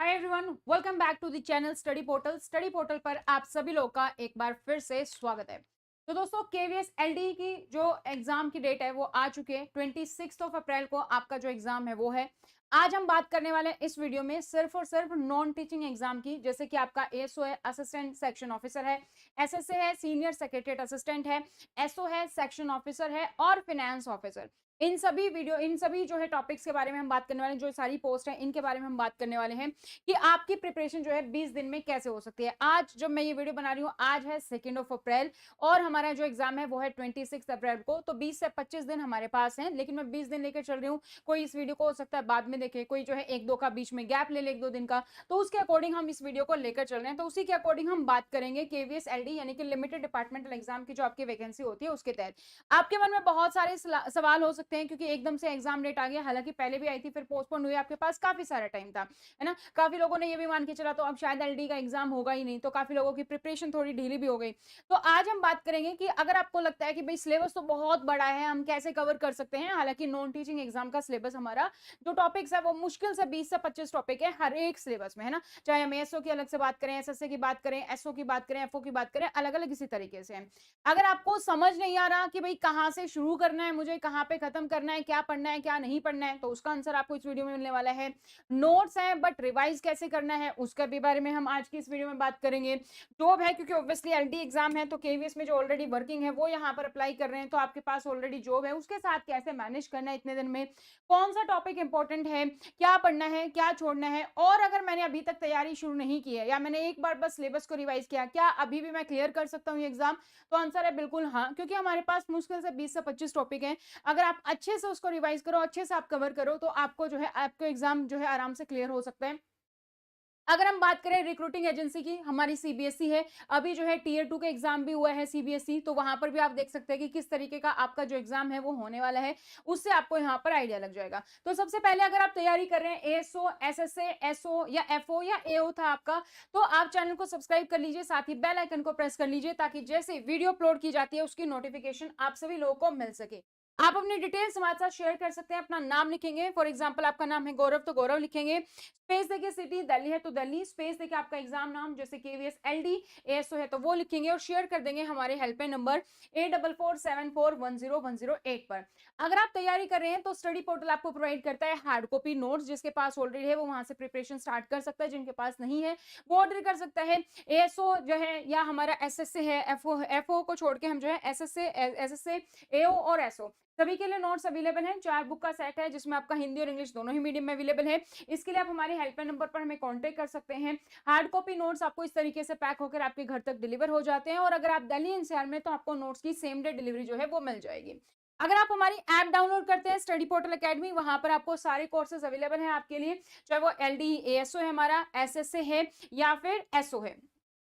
Hi everyone, welcome back to the channel study portal पर आप सभी लोग का एक बार फिर से स्वागत है। तो दोस्तों, केवीएस एलडी की जो एग्जाम की डेट है वो आ चुकी है। 26 अप्रैल को आपका जो एग्जाम है वो है। आज हम बात करने वाले हैं इस वीडियो में सिर्फ और सिर्फ नॉन टीचिंग एग्जाम की, जैसे कि आपका एएसओ है, असिस्टेंट सेक्शन ऑफिसर है, एसएसए है, सीनियर सेक्रेटरीट असिस्टेंट है, एसओ है, सेक्शन ऑफिसर है और फाइनेंस ऑफिसर। इन सभी जो है टॉपिक्स के बारे में हम बात करने वाले हैं। जो सारी पोस्ट है इनके बारे में हम बात करने वाले हैं कि आपकी प्रिपरेशन जो है 20 दिन में कैसे हो सकती है। आज जब मैं ये वीडियो बना रही हूँ, आज है 2 अप्रैल और हमारा जो एग्जाम है वो है 26 अप्रैल को। तो 20 से 25 दिन हमारे पास हैं, लेकिन मैं 20 दिन लेकर चल रही हूँ। कोई इस वीडियो को हो सकता है बाद में देखे, कोई जो है एक दो का बीच में गैप ले 1-2 दिन का, तो उसके अकॉर्डिंग हम इस वीडियो को लेकर चल रहे हैं। तो उसी के अकॉर्डिंग हम बात करेंगे केवीएस एलडी यानी कि लिमिटेड डिपार्टमेंटल एग्जाम की जो आपकी वैकेंसी होती है उसके तहत। आपके मन में बहुत सारे सवाल हो सकते हैं, क्योंकि एकदम से एग्जाम डेट आ गया, हालांकि पहले भी आई थी फिर पोस्टपोन हुई, आपके पास काफी सारा टाइम था, है ना। काफी लोगों ने ये भी मान के चला तो अब शायद एलडी का एग्जाम होगा ही नहीं, तो काफी लोगों की प्रिपरेशन थोड़ी ढीली भी हो गई। तो आज हम बात करेंगे कि अगर आपको लगता है कि भाई सिलेबस तो बहुत बड़ा है, हम कैसे कवर कर सकते हैं। हालांकि नॉन टीचिंग एग्जाम का सिलेबस हमारा जो टॉपिक्स है वो मुश्किल से 20 से 25 टॉपिक है हर एक सिलेबस में, है ना। चाहे हम एसओ की अलग से बात करें, एसएसए की बात करें, एसओ की बात करें, एफओ की बात करें, अलग अलग इसी तरीके से है। अगर आपको समझ नहीं आ रहा कि भाई कहाँ से शुरू करना है, मुझे कहाँ पे खत्म करना है, क्या पढ़ना है क्या नहीं पढ़ना है, तो उसका आंसर आपको इस वीडियो में मिलने वाला है। नोट्स हैं बट रिवाइज कैसे करना है उसका भी बारे में हम आज की इस वीडियो में बात करेंगे। जॉब है, क्योंकि ऑब्वियसली एलडी एग्जाम है तो केवीएस में जो ऑलरेडी वर्किंग है वो यहाँ पर अप्लाई कर रहे हैं, तो आपके पास ऑलरेडी जॉब है, उसके साथ कैसे मैनेज करना है इतने दिन में, कौन सा टॉपिक इंपॉर्टेंट है, क्या पढ़ना है क्या छोड़ना है। और अगर मैंने अभी तक तैयारी शुरू नहीं की है या मैंने एक बार बस सिलेबस को रिवाइज किया, क्या अभी भी मैं क्लियर कर सकता हूँ ये एग्जाम? तो आंसर है बिल्कुल हाँ, क्योंकि हमारे पास मुश्किल से 20 से 25 टॉपिक हैं। अगर आप अच्छे से उसको रिवाइज करो, अच्छे से आप कवर करो, तो आपको जो है आपको एग्जाम जो है आराम से क्लियर हो सकता है। अगर हम बात करें रिक्रूटिंग एजेंसी की, हमारी सीबीएसई है। अभी जो है टीयर 2 का एग्जाम भी हुआ है सीबीएसई, तो वहां पर भी आप देख सकते हैं कि किस तरीके का आपका जो एग्जाम है वो होने वाला है। उससे आपको यहाँ पर आइडिया लग जाएगा। तो सबसे पहले अगर आप तैयारी कर रहे हैं एएसओ, एसएसए, एसओ या एफओ या एओ था आपका, तो आप चैनल को सब्सक्राइब कर लीजिए, साथ ही बेल आइकन को प्रेस कर लीजिए, ताकि जैसे वीडियो अपलोड की जाती है उसकी नोटिफिकेशन आप सभी लोगों को मिल सके। आप अपनी डिटेल्स हमारे साथ शेयर कर सकते हैं। अपना नाम लिखेंगे, फॉर एग्जांपल आपका नाम है गौरव तो गौरव लिखेंगे, स्पेस देके सिटी दिल्ली है तो दिल्ली, स्पेस देके आपका एग्जाम नाम जैसे केवीएस एलडी एएसओ है तो वो लिखेंगे और शेयर कर देंगे हमारे हेल्पलाइन नंबर 8447410108 पर। अगर आप तैयारी कर रहे हैं तो स्टडी पोर्टल आपको प्रोवाइड करता है हार्ड कॉपी नोट्स, जिसके पास ऑलरेडी है वो वहां से प्रिपरेशन स्टार्ट कर सकता है, जिनके पास नहीं है वो ऑर्डर कर सकता है। एएसओ जो है या हमारा एसएसए है, एफओ को छोड़ के हम जो है एसएसए एओ और एसओ सभी के लिए नोट्स अवेलेबल हैं। 4 बुक का सेट है जिसमें आपका हिंदी और इंग्लिश दोनों ही मीडियम में अवेलेबल है। इसके लिए आप हमारे हेल्पलाइन नंबर पर हमें कांटेक्ट कर सकते हैं। हार्ड कॉपी नोट्स आपको इस तरीके से पैक होकर आपके घर तक डिलीवर हो जाते हैं, और अगर आप दिल्ली एनसीआर में तो आपको नोट्स की सेम डे डिलीवरी जो है वो मिल जाएगी। अगर आप हमारी ऐप डाउनलोड करते हैं स्टडी पोर्टल एकेडमी, वहां पर आपको सारे कोर्सेज अवेलेबल हैं आपके लिए, चाहे वो एलडी एएसओ है, हमारा एसएसए है या फिर एसओ है।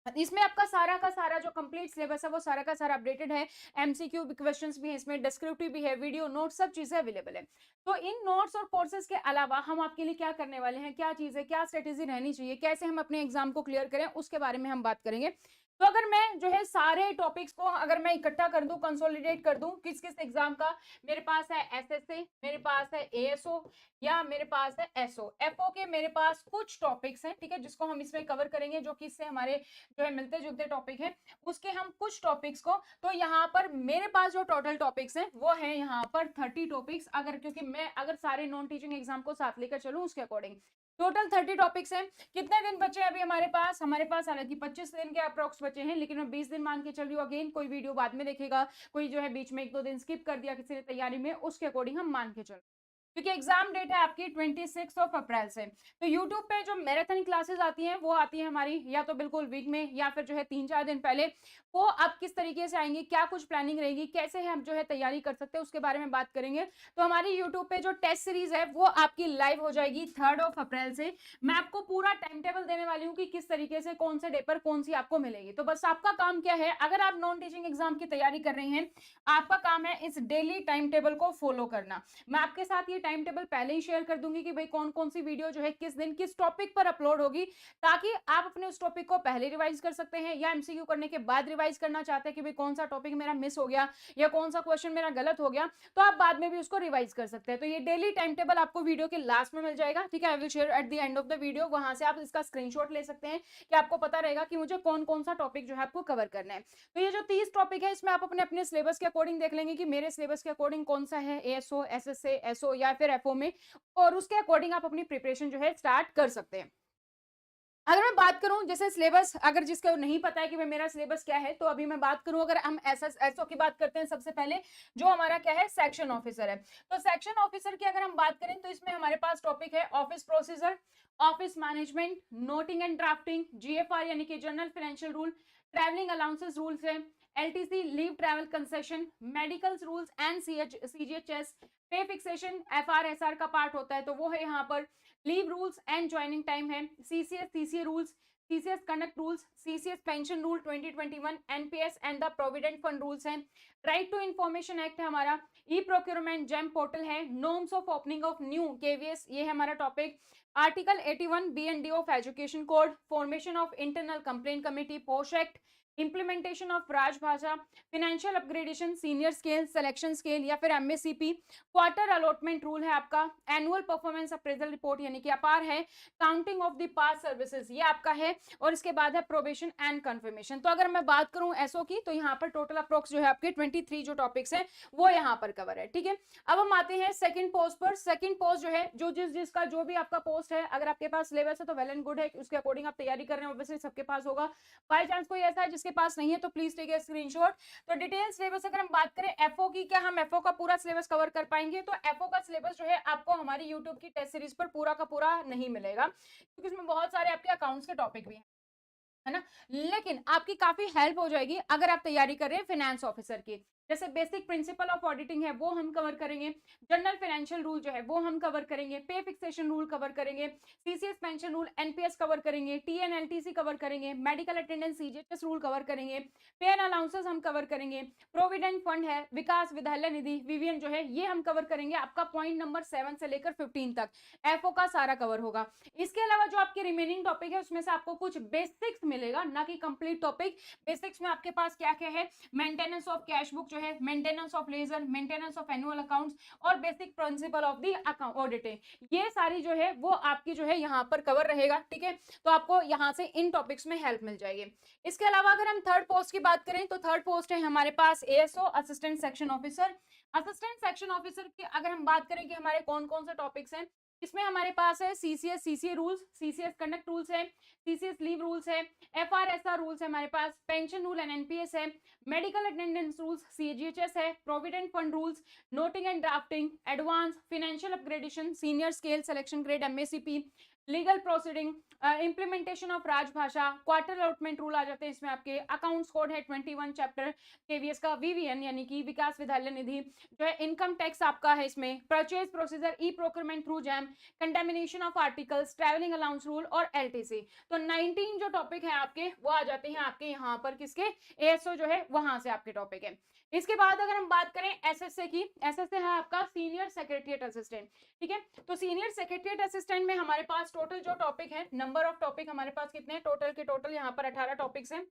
इसमें आपका सारा का सारा जो कंप्लीट सिलेबस है वो सारा का सारा अपडेटेड है। एमसीक्यू क्वेश्चंस भी है इसमें, डिस्क्रिप्टिव भी है, वीडियो नोट सब चीजें अवेलेबल है। तो इन नोट्स और कोर्सेज के अलावा हम आपके लिए क्या करने वाले हैं, क्या चीजें, क्या स्ट्रेटेजी रहनी चाहिए, कैसे हम अपने एग्जाम को क्लियर करें, उसके बारे में हम बात करेंगे। तो अगर मैं जो है सारे टॉपिक्स को अगर मैं इकट्ठा कर दूं, कंसोलिडेट कर दूं किस किस एग्जाम का, मेरे पास है एसएसए, मेरे पास है एएसओ या मेरे पास है एसओ, एफओ के मेरे पास कुछ टॉपिक्स हैं, ठीक है, जिसको हम इसमें कवर करेंगे, जो कि इससे हमारे जो है मिलते जुलते टॉपिक है, उसके हम कुछ टॉपिक्स को। तो यहाँ पर मेरे पास जो टोटल टॉपिक्स हैं वो है यहाँ पर 30 टॉपिक्स, अगर क्योंकि मैं अगर सारे नॉन टीचिंग एग्जाम को साथ लेकर चलूँ उसके अकॉर्डिंग टोटल 30 टॉपिक्स हैं। कितने दिन बचे हैं अभी हमारे पास हालांकि 25 दिन के अप्रोक्स बचे हैं, लेकिन मैं 20 दिन मान के चल रही हूँ। अगेन कोई वीडियो बाद में देखेगा, कोई जो है बीच में 1-2 दिन स्किप कर दिया किसी ने तैयारी में, उसके अकॉर्डिंग हम मान के चल, क्योंकि एग्जाम डेट है आपकी 26 अप्रैल से। तो यूट्यूब पे जो मैराथन क्लासेस आती हैं वो आती है हमारी या तो बिल्कुल वीक में या फिर जो है 3-4 दिन पहले। वो अब किस तरीके से आएंगी, क्या कुछ प्लानिंग रहेगी, कैसे हम जो है तैयारी कर सकते हैं, उसके बारे में बात करेंगे। तो हमारी यूट्यूब पे जो टेस्ट सीरीज है वो आपकी लाइव हो जाएगी 3 अप्रैल से। मैं आपको पूरा टाइम टेबल देने वाली हूँ कि किस तरीके से कौन से डे पर कौन सी आपको मिलेगी। तो बस आपका काम क्या है, अगर आप नॉन टीचिंग एग्जाम की तैयारी कर रहे हैं, आपका काम है इस डेली टाइम टेबल को फॉलो करना। मैं आपके साथ ये टाइम टेबल पहले ही शेयर कर दूंगी कि भाई कौन कौन सी वीडियो जो है किस दिन किस टॉपिक पर अपलोड होगी, ताकि आप अपने उस टॉपिक को पहले रिवाइज कर सकते हैं, या एमसीक्यू करने के बाद रिवाइज करना चाहते हैं कि भाई कौन सा टॉपिक मेरा मिस हो गया या कौन सा क्वेश्चन मेरा गलत हो गया, तो आप बाद में भी उसको रिवाइज कर सकते हैं। तो ये डेली टाइम टेबल आपको वीडियो के लास्ट में मिल जाएगा, ठीक है। I will share at the end of the video, वहां से आप इसका स्क्रीनशॉट ले सकते हैं कि आपको पता रहेगा कि मुझे कौन कौन सा टॉपिक जो है आपको कवर करना है। तो ये जो 30 टॉपिक है इसमें आप अपने अपने सिलेबस के अकॉर्डिंग देख लेंगे कि मेरे सिलेबस के अकॉर्डिंग कौन सा है, एएसओ, एसएसए, एसओ या फिर एफओ में, और उसके अकॉर्डिंग आप अपनी प्रिपरेशन जो है स्टार्ट कर सकते हैं। अगर मैं बात करूं जैसे सिलेबस, अगर जिसको नहीं पता है कि मेरा सिलेबस क्या है, तो अभी मैं बात करूं, अगर हम एसओ की बात करते हैं, सबसे पहले जो हमारा क्या है सेक्शन ऑफिसर है। तो सेक्शन ऑफिसर की अगर हम बात करें तो इसमें हमारे पास टॉपिक है office procedure, office management, noting and drafting, GFR यानी कि general financial rule, travelling allowances rules है, LTC leave travel concession, medical rules and CGHS, pay fixation FRSR का पार्ट होता है तो वो है यहाँ पर, leave rules and joining time है, CCS CCA rules, CCS conduct rules, CCS pension rule 2021, NPS and the provident fund rules हैं, राइट टू इंफॉर्मेशन एक्ट है हमारा, ई प्रोक्योरमेंट जेम पोर्टल है, norms of opening of new KVS ये है हमारा topic, article 81 BND of education code, formation of internal complaint committee, post act, implementation of Rajbhasha, financial upgradation, senior scale, selection scale या फिर MSCP, quarter allotment rule है आपका, annual performance appraisal report यानी कि अपार है, counting of the pass services ये आपका है, और इसके बाद है प्रोबेशन एंड कंफर्मेशन। तो अगर मैं बात करूं एसओ की, तो यहाँ पर टोटल अप्रोक्स जो है आपके 23 जो टॉपिक्स हैं वो यहाँ पर कवर है, ठीक है। अब हम आते हैं सेकंड पोस्ट पर। सेकंड पोस्ट जो है जो जिसका जो भी आपका पोस्ट है, अगर आपके पास सिलेबस है तो वेल एंड गुड है, उसके अकॉर्डिंग आप तैयारी कर रहे हैं, ऑब्वियसली सबके पास होगा। बाय चांस कोई ऐसा है जिसके पास नहीं है तो प्लीज टेक ए स्क्रीनशॉट। तो डिटेल सिलेबस अगर हम बात करें एफओ की, क्या हम एफओ का पूरा सिलेबस कवर कर पाएंगे? तो एफओ का सिलेबस जो है आपको हमारी यूट्यूब की टेस्ट सीरीज पर पूरा का पूरा नहीं मिलेगा, क्योंकि इसमें बहुत सारे आपके अकाउंट्स के टॉपिक भी हैं, है ना। लेकिन आपकी काफी हेल्प हो जाएगी अगर आप तैयारी कर रहे हैं फाइनेंस ऑफिसर की। जैसे बेसिक प्रिंसिपल ऑफ ऑडिटिंग है वो हम कवर करेंगे, जनरल फाइनेंशियल रूल जो है वो हम कवर करेंगे, पे फिक्सेशन रूल कवर करेंगे, CCS pension rule, NPS cover करेंगे, टीएनएलटीसी कवर करेंगे, medical attendance CGHS rule cover करेंगे, पे एंड अलाउंसेस हम कवर करेंगे, प्रोविडेंट फंड है, विकास विद्यालय निधि विवियन जो है ये हम कवर करेंगे। आपका पॉइंट नंबर 7 से लेकर 15 तक एफओ का सारा कवर होगा। इसके अलावा जो आपके रिमेनिंग टॉपिक है उसमें से आपको कुछ बेसिक्स मिलेगा, ना कि कंप्लीट टॉपिक। बेसिक्स में आपके पास क्या क्या है, मेंटेनेंस ऑफ कैश बुक है, maintenance of ledger, maintenance of annual accounts और basic principle of the account auditing, ये सारी जो है वो आपकी जो है यहाँ पर कवर रहेगा, ठीक है। तो आपको यहाँ से इन टॉपिक्स में हेल्प मिल जाएगी। इसके अलावा अगर हम थर्ड पोस्ट की बात करें तो थर्ड पोस्ट है हमारे पास ASO, assistant section officer. Assistant section officer की अगर हम बात करें कि हमारे कौन कौन से टॉपिक्स हैं, इसमें हमारे पास है CCS CCA rules, CCS conduct rules है, सीसीएस लीव रूल्स है, एफआरएसआर रूल्स है हमारे पास, पेंशन रूल एंड एनपीएस है, मेडिकल अटेंडेंस रूल्स, सीजीएचएस है, provident fund rules, noting and drafting, advance, financial upgradation, senior scale, selection grade, MSCP, legal proceeding, implementation of राजभाषा, quarter allotment rule आ जाते हैं इसमें आपके, अकाउंट्स कोड है 21 chapter KVS का, VVN यानी कि विकास विद्यालय निधि जो है, इनकम टैक्स आपका है इसमें, purchase procedure, e procurement through jam, contamination of articles, travelling allowance rule और एलटीसी। तो 19 जो टॉपिक है आपके वो आ जाते हैं आपके यहाँ पर किसके, एएसओ जो है वहां से आपके टॉपिक है। इसके बाद अगर हम बात करें एसएसए की, एसएसए है आपका सीनियर सेक्रेटरिएट असिस्टेंट, ठीक है। तो सीनियर सेक्रेटरिएट असिस्टेंट में हमारे पास टोटल जो टॉपिक है, नंबर ऑफ टॉपिक हमारे पास कितने हैं, टोटल के टोटल यहाँ पर 18 टॉपिक्स हैं।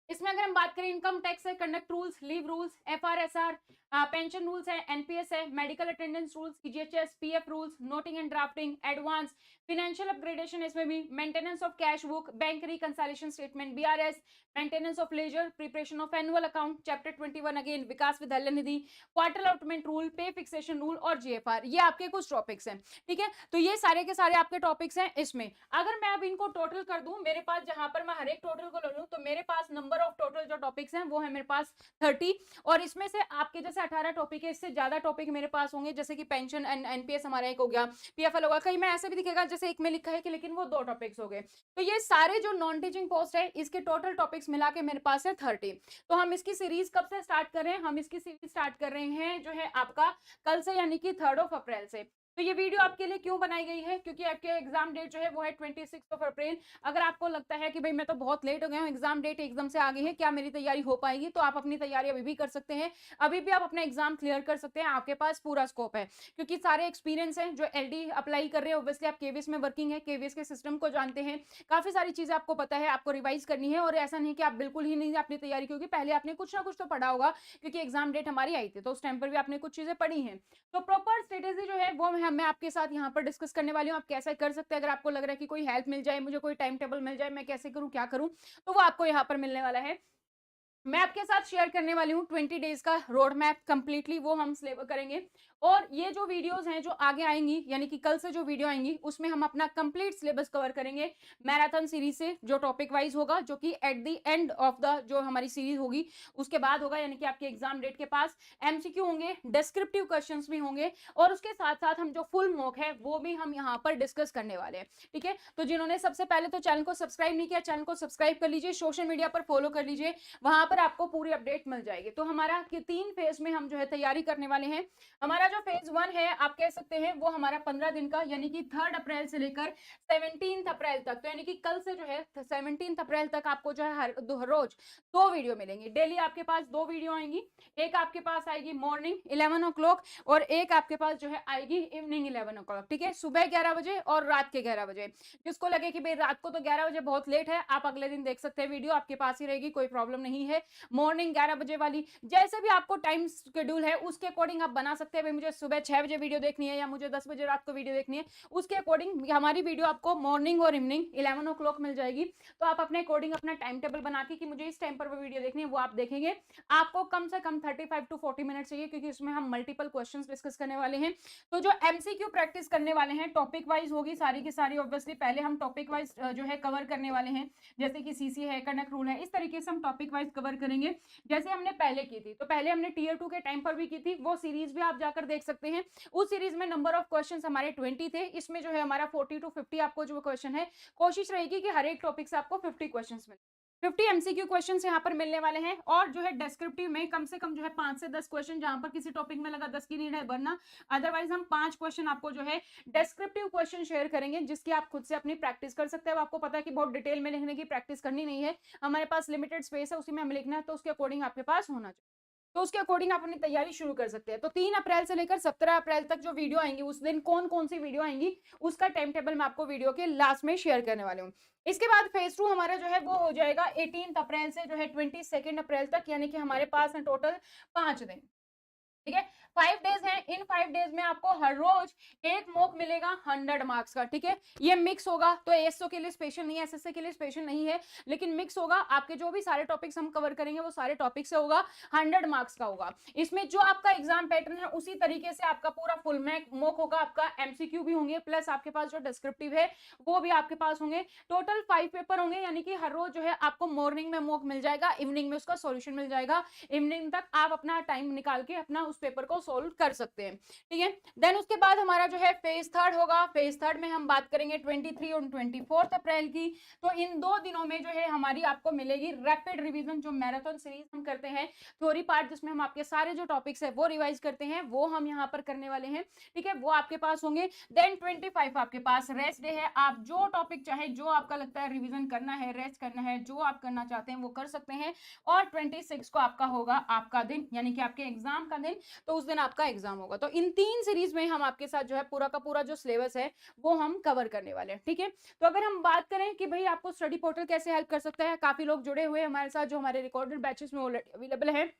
इसमें अगर हम बात करें इनकम टैक्स है, conduct rules, leave rules, FRSR, pension rules है, एनपीएस है, medical attendance rules, CGHS, PF rules, noting and drafting, advance, financial upgradation, इसमें भी maintenance of cash book, bank reconciliation statement, BRS, maintenance of ledger, preparation of annual account, chapter 21 again Vikas Vidyalaya Nidhi, quarter allotment rule, pay fixation rule और GFR, ये आपके कुछ topics हैं, ठीक है। तो ये सारे के सारे आपके टॉपिक्स हैं। इसमें अगर मैं अब इनको टोटल कर दूं, मेरे पास जहां पर मैं हर एक टोटल को ले लूं तो मेरे पास नंबर ऑफ टोटल जो टॉपिक्स हैं वो है मेरे पास 30, और इसमें से आपके जैसे 18 टॉपिक है, इससे ज्यादा टॉपिक मेरे पास होंगे, जैसे कि पेंशन एंड एनपीएस हमारा एक हो गया, पीएफएल होगा, कहीं में ऐसे भी दिखेगा जैसे एक में लिखा है कि लेकिन वो 2 टॉपिक्स हो गए। तो ये सारे जो नॉन टीचिंग पोस्ट है इसके टोटल टॉपिक्स मिला के मेरे पास है 30। तो हम इसकी सीरीज कब से स्टार्ट कर रहे हैं, हम इसकी सीरीज स्टार्ट कर रहे हैं जो है आपका कल से, यानी कि 3 अप्रैल से। तो ये वीडियो आपके लिए क्यों बनाई गई है, क्योंकि आपके एग्जाम डेट जो है वो है 26 अप्रैल। अगर आपको लगता है कि भाई मैं तो बहुत लेट हो गया हूँ, एग्जाम डेट एकदम से आगे है, क्या मेरी तैयारी हो पाएगी, तो आप अपनी तैयारी अभी भी कर सकते हैं। अभी भी आप अपना एग्जाम क्लियर कर सकते हैं, आपके पास पूरा स्कोप है, क्योंकि सारे एक्सपीरियंस है जो एलडी अप्लाई कर रहे हैं। ऑब्वियसली आप केवीएस में वर्किंग है, केवीएस के सिस्टम को जानते हैं, काफी सारी चीजें आपको पता है, आपको रिवाइज करनी है। और ऐसा नहीं कि आप बिल्कुल ही नहीं अपनी तैयारी, क्योंकि पहले आपने कुछ ना कुछ तो पढ़ा होगा, क्योंकि एग्जाम डेट हमारी आई थी तो उस टाइम पर भी आपने कुछ चीजें पढ़ी हैं। तो प्रॉपर स्ट्रेटेजी जो है वो मैं आपके साथ यहाँ पर डिस्कस करने वाली हूँ। आप कैसे कर सकते हैं, अगर आपको लग रहा है कि कोई हेल्प मिल जाए, मुझे कोई टाइम टेबल मिल जाए, मैं कैसे करूँ, क्या करूँ, तो वो आपको यहाँ पर मिलने वाला है। मैं आपके साथ शेयर करने वाली हूँ 20 डेज का रोड मैप कंप्लीटली, वो हम स्लेव करेंगे। और ये जो वीडियोस हैं जो आगे आएंगी, यानी कि कल से जो वीडियो आएंगी, उसमें हम अपना कंप्लीट सिलेबस कवर करेंगे मैराथन सीरीज से, जो टॉपिक वाइज होगा, जो कि at the end of the जो हमारी सीरीज होगी उसके बाद होगा, यानी कि आपके एग्जाम डेट के पास एमसीक्यू होंगे, डिस्क्रिप्टिव क्वेश्चंस भी होंगे, और उसके साथ साथ हम जो फुल मॉक है वो भी हम यहाँ पर डिस्कस करने वाले हैं। ठीक है, तो जिन्होंने सबसे पहले तो चैनल को सब्सक्राइब नहीं किया, चैनल को सब्सक्राइब कर लीजिए, सोशल मीडिया पर फॉलो कर लीजिए, वहां पर आपको पूरी अपडेट मिल जाएगी। तो हमारा 3 फेज में हम जो है तैयारी करने वाले हैं। हमारा जो फेज 1 है आप कह सकते हैं वो हमारा 15 दिन का, यानी कि 3 अप्रैल से लेकर 17 अप्रैल तक, तो यानी कि कल से जो है 17 अप्रैल तक आपको जो है हर रोज 2 वीडियो मिलेंगी। डेली आपके पास 2 वीडियो आएंगी, एक आपके पास आएगी मॉर्निंग 11 o'clock और एक आपके पास जो है आएगी इवनिंग 11 o'clock। ठीक है, सुबह 11 बजे और रात के 11 बजे। जिसको लगे कि भाई रात को तो 11 बजे बहुत लेट है, आप अगले दिन देख सकते हैं, वीडियो आपके पास ही रहेगी, कोई प्रॉब्लम नहीं है। मॉर्निंग 11 बजे वाली, जैसे भी आपको टाइम शेड्यूल है उसके अकॉर्डिंग आप बना सकते हैं। भाई मुझे सुबह 6 बजे वीडियो देखनी है या मुझे 10 बजे रात को वीडियो देखनी है, उसके अकॉर्डिंग हमारी वीडियो आपको मॉर्निंग और इवनिंग 11 o'clock मिल जाएगी। तो आप अपने अकॉर्डिंग अपना टाइम टेबल बना के कि मुझे इस टाइम पर वो वीडियो देखनी है, वो आप देखेंगे। आपको कम से कम 35 to 40 मिनट चाहिए, क्योंकि इसमें हम मल्टीपल क्वेश्चंस डिस्कस करने वाले हैं। तो जो एमसीक्यू प्रैक्टिस करने वाले हैं टॉपिक वाइज होगी सारी की सारी। ऑब्वियसली पहले हम टॉपिक वाइज जो है कवर करने वाले हैं, जैसे कि सीसी है, कनक रूल है, इस तरीके से हम टॉपिक वाइज कवर करेंगे जैसे हमने पहले की थी। तो पहले हमने टीयर 2 के टाइम पर भी की थी, वो सीरीज भी आप जाकर देख सकते हैं। उस सीरीज में नंबर ऑफ क्वेश्चंस हमारे 20 थे, इसमें जो है हमारा 40 to 50 आपको जो क्वेश्चन है, कोशिश रहेगी कि हर एक टॉपिक से आपको 50 क्वेश्चंस मिले। 50 एमसीक्यू क्वेश्चन यहाँ पर मिलने वाले हैं, और जो है डिस्क्रिप्टिव में कम से कम जो है 5 से 10 क्वेश्चन, जहां पर किसी टॉपिक में लगा 10 की नीड है वरना अदरवाइज हम 5 क्वेश्चन आपको जो है डिस्क्रिप्टिव क्वेश्चन शेयर करेंगे, जिसकी आप खुद से अपनी प्रैक्टिस कर सकते हैं। आपको पता है कि बहुत डिटेल में लिखने की प्रैक्टिस करनी नहीं है, हमारे पास लिमिटेड स्पेस है, उसी में हमें लिखना है, तो उसके अकॉर्डिंग आपके पास होना चाहिए। तो उसके अकॉर्डिंग आप अपनी तैयारी शुरू कर सकते हैं। तो 3 अप्रैल से लेकर 17 अप्रैल तक जो वीडियो आएंगी, उस दिन कौन कौन सी वीडियो आएंगी उसका टाइम टेबल मैं आपको वीडियो के लास्ट में शेयर करने वाले हूँ। इसके बाद फेज 2 हमारा जो है वो हो जाएगा 18 अप्रैल से जो है 22 अप्रैल तक, यानी कि हमारे पास है टोटल 5 दिन। ठीक है, 5 डेज है, इन 5 डेज में आपको हर रोज एक मॉक मिलेगा 100 मार्क्स का। ठीक है, ये मिक्स होगा, तो एएसओ के लिए स्पेशल नहीं है, एसएससी के लिए स्पेशल नहीं है, लेकिन मिक्स होगा। आपके जो भी सारे टॉपिक्स हम कवर करेंगे वो सारे टॉपिक से होगा, 100 मार्क्स का होगा। इसमें जो आपका एग्जाम पैटर्न है उसी तरीके से आपका पूरा फुल मॉक होगा, आपका एमसीक्यू भी होंगे, प्लस आपके पास जो डिस्क्रिप्टिव है वो भी आपके पास होंगे। टोटल 5 पेपर होंगे, यानी कि हर रोज जो है आपको मॉर्निंग में मॉक मिल जाएगा, इवनिंग में उसका सॉल्यूशन मिल जाएगा। इवनिंग तक आप अपना टाइम निकाल के अपना उस पेपर को सोल्व कर सकते हैं। ठीक है, देन उसके बाद हमारा जो है फेज 3 होगा। फेज 3 में हम बात करेंगे 23 और 24 अप्रैल की। तो इन 2 दिनों में जो है हमारी आपको मिलेगी रैपिड रिवीजन, जो मैराथन सीरीज हम करते हैं, थ्योरी पार्ट जिसमें हम आपके सारे जो टॉपिक्स है वो रिवाइज करते हैं, वो हम यहाँ पर करने वाले हैं। ठीक है, वो आपके पास होंगे। देन 25 आपके पास रेस्ट डे है, आप जो टॉपिक चाहे, जो आपका लगता है रिविजन करना है, रेस्ट करना है, जो आप करना चाहते हैं वो कर सकते हैं। और 26 को आपका होगा आपका दिन, यानी कि आपके एग्जाम का दिन, तो उस दिन आपका एग्जाम होगा। तो इन 3 सीरीज में हम आपके साथ जो है पूरा का पूरा जो सिलेबस है वो हम कवर करने वाले हैं। ठीक है, तो अगर हम बात करें कि भाई आपको स्टडी पोर्टल कैसे हेल्प कर सकता है, काफी लोग जुड़े हुए हैं हमारे साथ जो हमारे रिकॉर्डेड बैचेस में ऑलरेडी अवेलेबल है,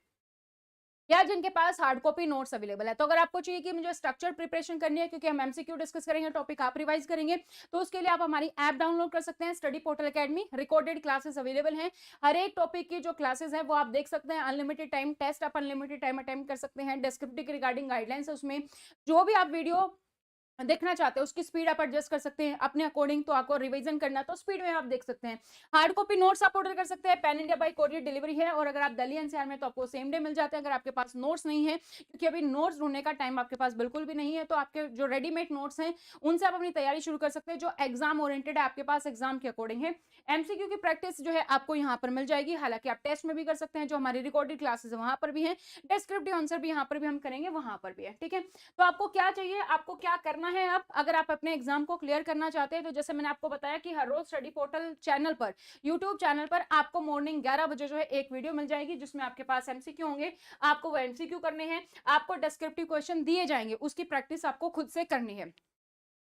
या जिनके पास हार्ड कॉपी नोट्स अवेलेबल है। तो अगर आपको चाहिए कि मुझे स्ट्रक्चर प्रिपरेशन करनी है, क्योंकि हम एमसीक्यू डिस्कस करेंगे, टॉपिक आप रिवाइज करेंगे, तो उसके लिए आप हमारी ऐप डाउनलोड कर सकते हैं, study portal academy. Recorded classes available हैं, हर एक टॉपिक की जो क्लासेस हैं वो आप देख सकते हैं। अनलिमिटेड टाइम टेस्ट आप अनलिमिटेड टाइम अटेम्प्ट कर सकते हैं। डिस्क्रिप्टिव रिगार्डिंग गाइडलाइंस है, उसमें जो भी आप वीडियो देखना चाहते हैं उसकी स्पीड आप एडजस्ट कर सकते हैं अपने अकॉर्डिंग। तो आपको रिवीजन करना तो स्पीड में आप देख सकते हैं। हार्ड कॉपी नोट्स आप ऑर्डर कर सकते हैं, pan India by courier delivery है, और अगर आप दिल्ली एनसीआर में तो आपको सेम डे मिल जाते हैं। अगर आपके पास नोट्स नहीं है, क्योंकि अभी नोट्स ढूंढने का टाइम आपके पास बिल्कुल भी नहीं है, तो आपके जो रेडीमेड नोट्स हैं उनसे आप अपनी तैयारी शुरू कर सकते हैं, जो एग्जाम ओरिएंटेड है, आपके पास एग्जाम के अकॉर्डिंग है। एमसीक्यू की प्रैक्टिस जो है आपको यहाँ पर मिल जाएगी, हालांकि आप टेस्ट में भी कर सकते हैं, जो हमारी रिकॉर्डेड क्लासेस वहां पर भी है, डिस्क्रिप्टिव आंसर भी यहाँ पर भी हम करेंगे, वहां पर भी है। ठीक है, तो आपको क्या चाहिए, आपको क्या करना करना है अब, अगर आप अपने एग्जाम को क्लियर करना चाहते हैं, तो जैसे मैंने आपको बताया कि हर रोज स्टडी पोर्टल चैनल पर, यूट्यूब चैनल पर आपको मॉर्निंग 11 बजे जो है एक वीडियो मिल जाएगी, जिसमें आपके पास एमसीक्यू होंगे, आपको वो एमसीक्यू करने हैं, आपको डिस्क्रिप्टिव क्वेश्चन दिए जाएंगे, उसकी प्रैक्टिस आपको खुद से करनी है।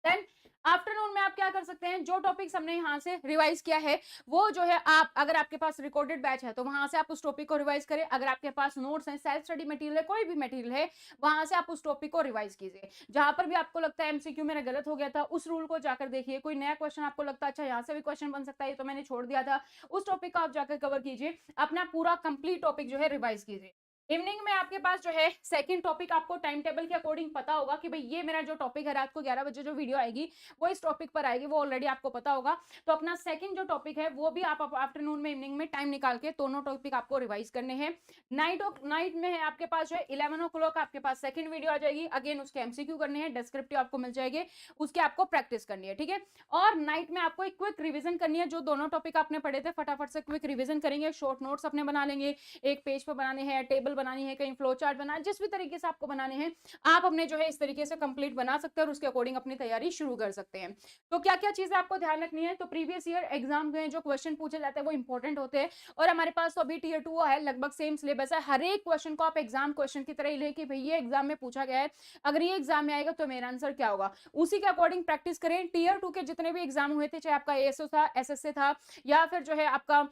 देन आफ्टरनून में आप क्या कर सकते हैं, जो टॉपिक्स हमने यहाँ से रिवाइज किया है वो जो है आप, अगर आपके पास रिकॉर्डेड बैच है तो वहां से आप उस टॉपिक को रिवाइज करें, अगर आपके पास नोट्स हैं, सेल्फ स्टडी मटेरियल है, कोई भी मटेरियल है, वहां से आप उस टॉपिक को रिवाइज कीजिए। जहां पर भी आपको लगता है एमसीक्यू मेरा गलत हो गया था, उस रूल को जाकर देखिए, कोई नया क्वेश्चन आपको लगता है अच्छा यहाँ से भी क्वेश्चन बन सकता है, ये तो मैंने छोड़ दिया था, उस टॉपिक को आप जाकर कवर कीजिए, अपना पूरा कंप्लीट टॉपिक जो है रिवाइज कीजिए। इवनिंग में आपके पास जो है सेकंड टॉपिक, आपको टाइम टेबल के अकॉर्डिंग पता होगा कि भाई ये मेरा जो टॉपिक है, रात को 11 बजे जो वीडियो आएगी वो इस टॉपिक पर आएगी, वो ऑलरेडी आपको पता होगा। तो अपना सेकंड जो टॉपिक है वो भी आप आफ्टरनून में, इवनिंग में टाइम निकाल के दोनों टॉपिक आपको रिवाइज करने हैं। नाइट में है आपके पास जो है 11 o'clock आपके पास सेकंड वीडियो आ जाएगी, अगेन उसके एमसीक्यू करने हैं, डिस्क्रिप्टिव आपको मिल जाएंगे, उसके आपको प्रैक्टिस करनी है, ठीक है। और नाइट में आपको एक क्विक रिविजन करनी है, जो दोनों टॉपिक आपने पढ़े थे फटाफट से क्विक रिविजन करेंगे, शॉर्ट नोट्स अपने बना लेंगे, एक पेज पर बनाने हैं, टेबल बनानी है, कहीं फ्लो चार्ट बना, जिस भी तरीके से आपको बनाने हैं आप अपने जो है इस तरीके से कंप्लीट बना सकते हैं और उसके अकॉर्डिंग अपनी तैयारी शुरू कर सकते हैं। तो क्या क्या चीजें आपको ध्यान रखनी है, तो प्रीवियस ईयर एग्जाम में जो क्वेश्चन पूछे जाते हैं वो इंपॉर्टेंट होते हैं, और हमारे पास तो अभी टीयर 2 है, लगभग सेम सिलेबस है, हर एक क्वेश्चन को आप एग्जाम क्वेश्चन की तरह ही ले कि भाई ये एग्जाम में पूछा गया है, अगर ये एग्जाम में आएगा तो मेरा आंसर क्या होगा, उसी के अकॉर्डिंग प्रैक्टिस करें। टीयर 2 के जितने भी एग्जाम हुए थे, चाहे आपका एएसओ था, एसएसए था, या फिर जो है आपका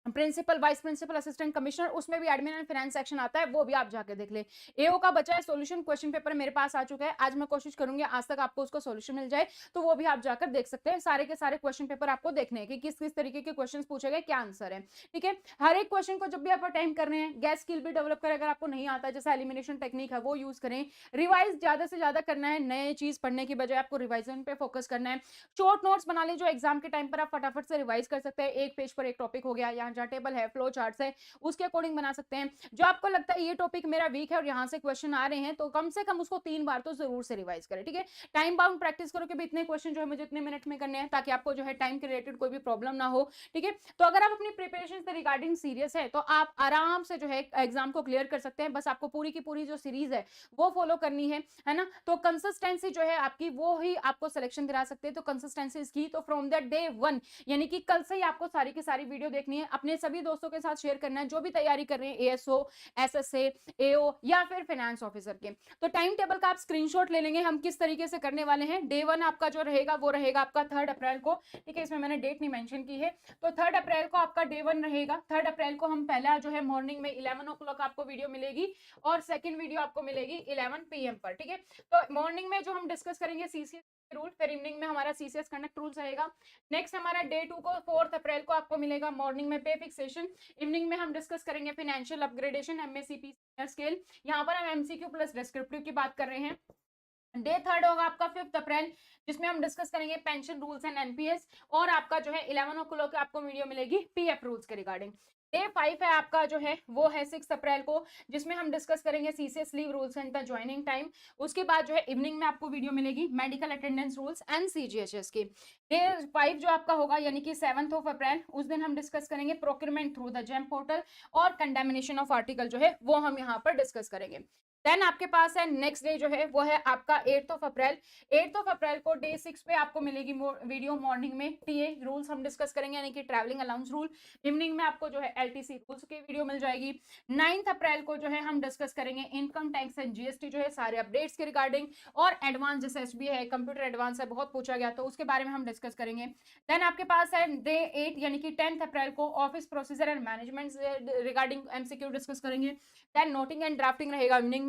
principal, vice principal, assistant commissioner, उसमें भी एडमिन एंड फाइनेंस सेक्शन आता है, वो भी आप जाके देख ले। एओ का बचा है सॉल्यूशन क्वेश्चन पेपर, मेरे पास आ चुका है, आज मैं कोशिश करूंगी आज तक आपको उसको सॉल्यूशन मिल जाए, तो वो भी आप जाकर देख सकते हैं। सारे के सारे क्वेश्चन पेपर आपको देखने हैं कि किस किस तरीके के क्वेश्चन पूछे गए, क्या आंसर है, ठीक है। हर एक क्वेश्चन को जब भी आप अटेम्प्ट कर रहे हैं, गैस स्किल भी डेवलप करें, अगर आपको नहीं आता है, जैसे एलिमिनेशन टेक्निक है वो यूज करें, रिवाइज ज्यादा से ज्यादा करना है, नए चीज पढ़ने की बजाय आपको रिवाइजन पे फोकस करना है। शॉर्ट नोट्स बना ले, जो एग्जाम के टाइम पर आप फटाफट से रिवाइज कर सकते हैं, एक पेज पर एक टॉपिक हो गया, यहाँ जहाँ टेबल है, फ्लो चार्ट्स है, उसके अकॉर्डिंग बना सकते हैं। जो आपको लगता है ये टॉपिक मेरा वीक है और यहाँ से क्वेश्चन आ रहे हैं, तो कम से कम उसको 3 बार तो जरूर से रिवाइज करें, ठीक है। टाइम बाउंड प्रैक्टिस करो कि भी इतने क्वेश्चन जो है मुझे इतने मिनट में करने हैं, ताकि आपको जो है टाइम के रिलेटेड कोई भी प्रॉब्लम ना हो, ठीक है। तो अगर आप अपनी प्रिपरेशन से रिगार्डिंग सीरियस है, तो आप आराम से जो है एग्जाम को क्लियर कर सकते हैं। बस आपको पूरी की पूरी जो सीरीज है वो फॉलो करनी है ना। तो कंसिस्टेंसी जो है आपकी, वो ही आपको सिलेक्शन दिला सकते हैं। तो कंसिस्टेंसी इसकी, तो फ्रॉम दैट डे 1 यानी कि कल से ही आपको सारी की सारी वीडियो देखनी है, अपने सभी दोस्तों के साथ शेयर करना है जो भी तैयारी कर रहे हैं, एएसओ, एसएसए, एओ या फिर फाइनेंस ऑफिसर के। तो टाइम टेबल का आप स्क्रीनशॉट ले लेंगे, हम किस तरीके से करने वाले हैं। डे 1 आपका जो रहेगा वो रहेगा आपका 3 अप्रैल को, ठीक है, इसमें मैंने डेट नहीं मेंशन की है। तो 3 अप्रैल को आपका डे 1 रहेगा। 3 अप्रैल को हम पहला जो है मॉर्निंग में 11 o'clock आपको वीडियो मिलेगी, और सेकंड वीडियो आपको मिलेगी 11 PM पर, ठीक है। तो मॉर्निंग में जो हम डिस्कस करेंगे सीसीएस रूल, फिर इवनिंग में हमारा सीसीएस कंडक्ट रूल्स रहेगा। नेक्स्ट हमारा डे 2 को 4 अप्रैल को आपको मिलेगा मॉर्निंग में पे फिक्सेशन, इवनिंग में हम डिस्कस करेंगे फाइनेंशियल अपग्रेडेशन, एमएससीपी स्केल, यहाँ पर हम एमसीक्यू प्लस डिस्क्रिप्टिव की बात कर रहे हैं। डे 3 होगा आपका 5 अप्रैल, जिसमें हम डिस्कस करेंगे पेंशन रूल्स एंड एनपीएस, और आपका जो है 11 o'clock आपको वीडियो मिलेगी पीएफ रूल्स के रिगार्डिंग। डे 5 है आपका जो है वो है 6 अप्रैल को, जिसमें हम डिस्कस करेंगे CCS leave rules and the joining time. उसके बाद जो है इवनिंग में आपको वीडियो मिलेगी medical attendance rules and CGHS की। डे 5 जो आपका होगा यानी कि 7 अप्रैल, उस दिन हम डिस्कस करेंगे procurement through the GeM portal, और कंडेमिनेशन ऑफ आर्टिकल जो है वो हम यहाँ पर डिस्कस करेंगे। देन आपके पास है नेक्स्ट डे जो है वो है आपका 8 अप्रैल। 8 अप्रैल को डे 6 पे आपको मिलेगी वीडियो मॉर्निंग में टीए रूल्स हम डिस्कस करेंगे, यानी कि ट्रैवलिंग अलाउंस रूल। इवनिंग में आपको जो है एलटीसी रूल्स की वीडियो मिल जाएगी। 9 अप्रैल को जो है हम डिस्कस करेंगे इनकम टैक्स एंड जीएसटी जो है सारे अपडेट्स के रिगार्डिंग, और एडवांस जैसे एसबीआई है, कंप्यूटर एडवांस है, बहुत पूछा गया तो उसके बारे में हम डिस्कस करेंगे। देन आपके पास है डे 8 यानी कि 10 अप्रैल को office procedure and management regarding MCQ discuss करेंगे। देन नोटिंग एंड ड्राफ्टिंग रहेगा इवनिंग में।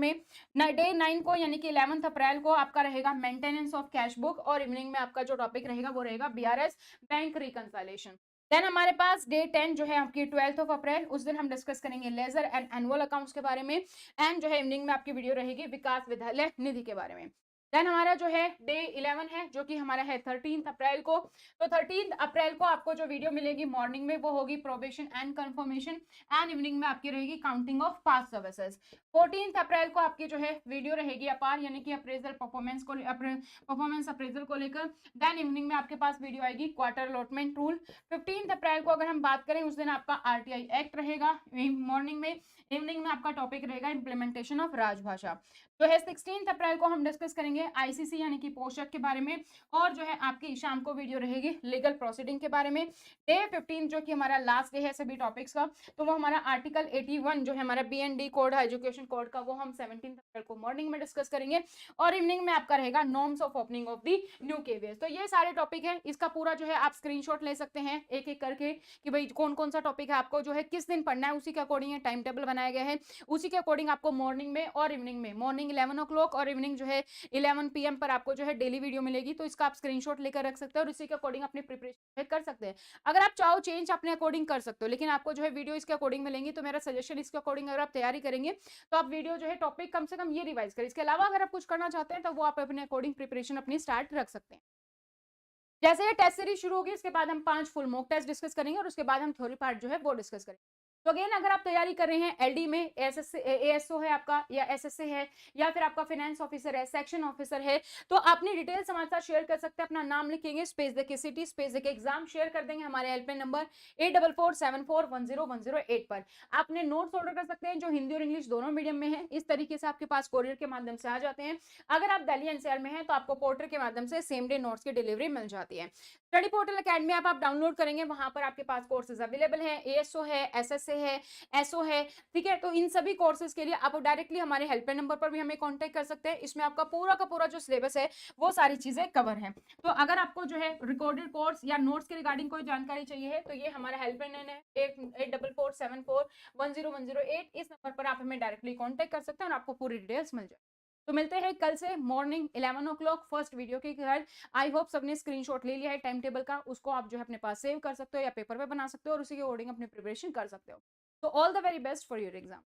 डे 9 को यानी कि 11 अप्रैल को आपका रहेगा मेंटेनेंस ऑफ कैश बुक, और इवनिंग में आपका जो टॉपिक रहेगा वो रहेगा बीआरएस बैंक रिकंसिलिएशन। देन हमारे पास डे 10 जो है आपकी 12 अप्रैल, उस दिन हम डिस्कस करेंगे लेजर एंड एनुअल अकाउंट्स के बारे में, एंड जो है इवनिंग में आपकी वीडियो रहेगी विकास विद्यालय निधि के बारे में। देन हमारा जो है डे 11 है जो कि हमारा है 13 अप्रैल को। तो 13 अप्रैल को आपको जो वीडियो मिलेगी मॉर्निंग में वो होगी probation and confirmation, and evening में आपकी रहेगी काउंटिंग ऑफ पास्ट सर्विसेज। 14 अप्रैल को आपकी जो है वीडियो रहेगी अपार यानी कि अप्रेजल परफॉर्मेंस अप्रेजल को लेकर। देन इवनिंग में आपके पास वीडियो आएगी क्वार्टर अलॉटमेंट रूल। 15 अप्रैल को अगर हम बात करें उस दिन आपका आरटीआई एक्ट रहेगा मॉर्निंग में। इवनिंग में आपका टॉपिक रहेगा इम्प्लीमेंटेशन ऑफ राजभाषा। जो है 16 अप्रैल को हम डिस्कस करेंगे करेंगे आईसीसी यानी कि पोशाक के बारे में, और जो है आपकी शाम को वीडियो रहेगी लीगल प्रोसीडिंग के बारे में। डे 15 जो कि हमारा लास्ट डे है सभी टॉपिक्स का, तो वो हमारा आर्टिकल 81 जो है हमारा BND कोड है एजुकेशन कोड का, वो हम 17 अप्रैल को मॉर्निंग में डिस्कस करेंगे, और इवनिंग में आपका रहेगा norms of opening of the new KVS. तो ये सारे टॉपिक है, इसका पूरा जो है आप स्क्रीनशॉट ले सकते हैं एक एक करके कि भाई कौन कौन सा टॉपिक है आपको जो है किस दिन पढ़ना है, उसी के अकॉर्डिंग टाइम टेबल बनाया गया है, उसी के अकॉर्डिंग आपको मॉर्निंग में और इवनिंग में, मॉर्निंग 11 ओ क्लॉक और इवनिंग जो है 11 PM पर आपको जो है डेली वीडियो मिलेगी। तो इसका आप स्क्रीनशॉट लेकर रख सकते हैं और इसी के अकॉर्डिंग अपनी प्रिपरेशन कर सकते हैं। अगर आप चाहो चेंज अपने अकॉर्डिंग कर सकते हो, लेकिन आपको जो है वीडियो इसके अकॉर्डिंग मिलेंगी, तो मेरा सजेशन इसके अकॉर्डिंग अगर आप तैयारी करेंगे तो आप वीडियो जो है टॉपिक कम से कम ये रिवाइज करें। इसके अलावा अगर आप कुछ करना चाहते हैं तो वो आप अपने अकॉर्डिंग प्रिपरेशन अपनी स्टार्ट रख सकते हैं। जैसे ये टेस्ट सीरीज शुरू होगी, इसके बाद हम 5 फुल मॉक टेस्ट डिस्कस करेंगे और उसके बाद हम थ्योरी पार्ट जो है वो डिस्कस करेंगे। तो अगेन अगर आप तैयारी कर रहे हैं एलडी में, एएसओ है आपका या एसएसए है या फिर आपका फाइनेंस ऑफिसर है, सेक्शन ऑफिसर है, तो अपनी डिटेल्स हमारे साथ शेयर कर सकते हैं। अपना नाम लिखेंगे, स्पेस देके सिटी, स्पेस देके एग्जाम शेयर कर देंगे हमारे हेल्पलाइन नंबर 8447410108 पर। आपने नोट्स ऑर्डर कर सकते हैं जो हिंदी और इंग्लिश दोनों मीडियम में है। इस तरीके से आपके पास कोरियर के माध्यम से आ जाते हैं। अगर आप दिल्ली एनसीआर में हैं तो आपको पोर्टर के माध्यम से सेम डे नोट्स की डिलीवरी मिल जाती है। स्टडी पोर्टल अकेडमी आप डाउनलोड करेंगे, वहां पर आपके पास कोर्सेज अवेलेबल है, एएसओ है, एसएसए है, एसओ है, ठीक है। तो इन सभी कोर्सेज के लिए आप डायरेक्टली हमारे हेल्पलाइन नंबर पर भी हमें कांटेक्ट कर सकते हैं। इसमें आपका पूरा का पूरा जो सिलेबस है वो सारी चीजें कवर है। तो अगर आपको जो है रिकॉर्डेड कोर्स या नोट्स के रिगार्डिंग कोई जानकारी चाहिए है तो ये हमारा हेल्पलाइन है 8447410108। इस नंबर पर आप हमें डायरेक्टली कॉन्टेक्ट कर सकते हैं और आपको पूरी डिटेल्स मिल जाए। तो मिलते हैं कल से मॉर्निंग 11 ओ क्लॉक फर्स्ट वीडियो के घर। आई होप सबने स्क्रीनशॉट ले लिया है टाइम टेबल का, उसको आप जो है अपने पास सेव कर सकते हो या पेपर पे बना सकते हो और उसी के अकॉर्डिंग अपनी प्रिपरेशन कर सकते हो। तो all the very best for your exam.